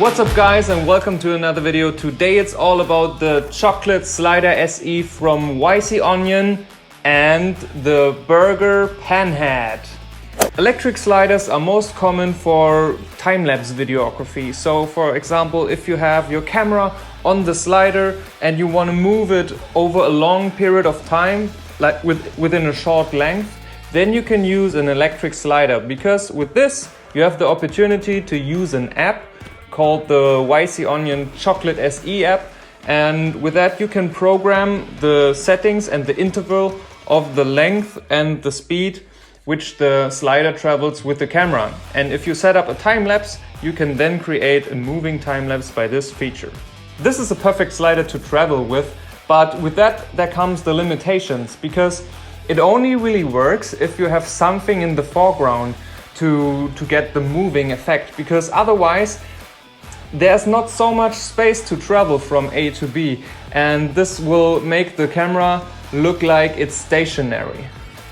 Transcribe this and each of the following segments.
What's up guys and welcome to another video. Today it's all about the chocolate slider SE from YC Onion and the burger panhead. Electric sliders are most common for time-lapse videography. So for example, if you have your camera on the slider and you want to move it over a long period of time, like within a short length, then you can use an electric slider, because with this you have the opportunity to use an app called the YC Onion Chocolate SE app, and with that you can program the settings and the interval of the length and the speed which the slider travels with the camera. And if you set up a time-lapse, you can then create a moving time-lapse by this feature. This is a perfect slider to travel with, but with that there comes the limitations, because it only really works if you have something in the foreground to get the moving effect, because otherwise there's not so much space to travel from A to B, and this will make the camera look like it's stationary.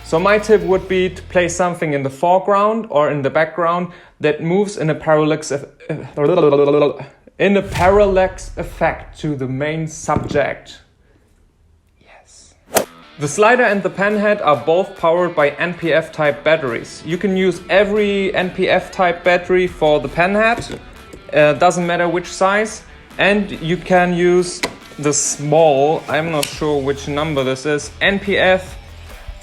So my tip would be to place something in the foreground or in the background that moves in a parallax effect to the main subject. Yes. The slider and the panhead are both powered by NPF type batteries. You can use every NPF type battery for the panhead. Doesn't matter which size, and you can use the small, I'm not sure which number this is, NPF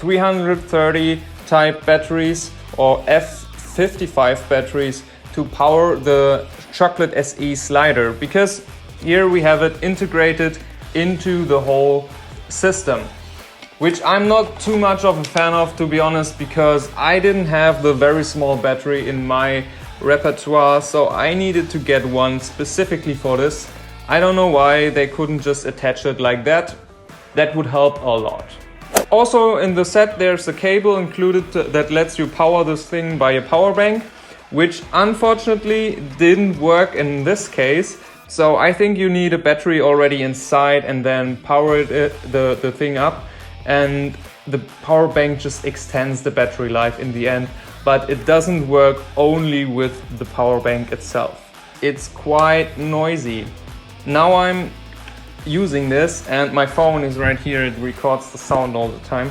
330 type batteries or F55 batteries to power the Chocolate SE slider, because here we have it integrated into the whole system, which I'm not too much of a fan of, to be honest, because I didn't have the very small battery in my repertoire, so I needed to get one specifically for this. I don't know why they couldn't just attach it like that. That would help a lot. Also in the set there's a cable included that lets you power this thing by a power bank, which unfortunately didn't work in this case. So I think you need a battery already inside and then power the thing up, and the power bank just extends the battery life in the end. But it doesn't work only with the power bank itself. It's quite noisy. Now I'm using this and my phone is right here, it records the sound all the time.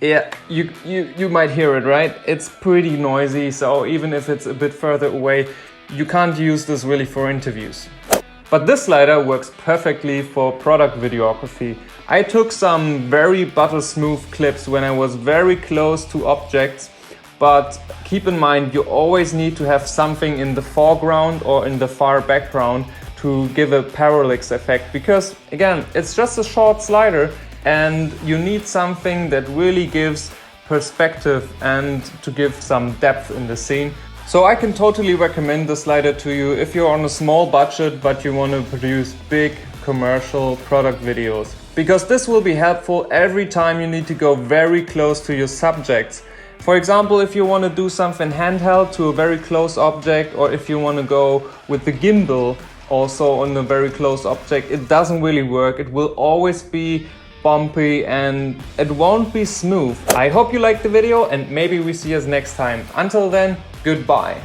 Yeah, you might hear it, right? It's pretty noisy, so even if it's a bit further away, you can't use this really for interviews. But this slider works perfectly for product videography. I took some very butter smooth clips when I was very close to objects, but keep in mind you always need to have something in the foreground or in the far background to give a parallax effect, because again, it's just a short slider and you need something that really gives perspective and to give some depth in the scene. So I can totally recommend the slider to you if you're on a small budget but you want to produce big commercial product videos, because this will be helpful every time you need to go very close to your subjects. For example, if you want to do something handheld to a very close object, or if you want to go with the gimbal also on a very close object, it doesn't really work. It will always be bumpy and it won't be smooth. I hope you liked the video and maybe we see us next time. Until then, goodbye.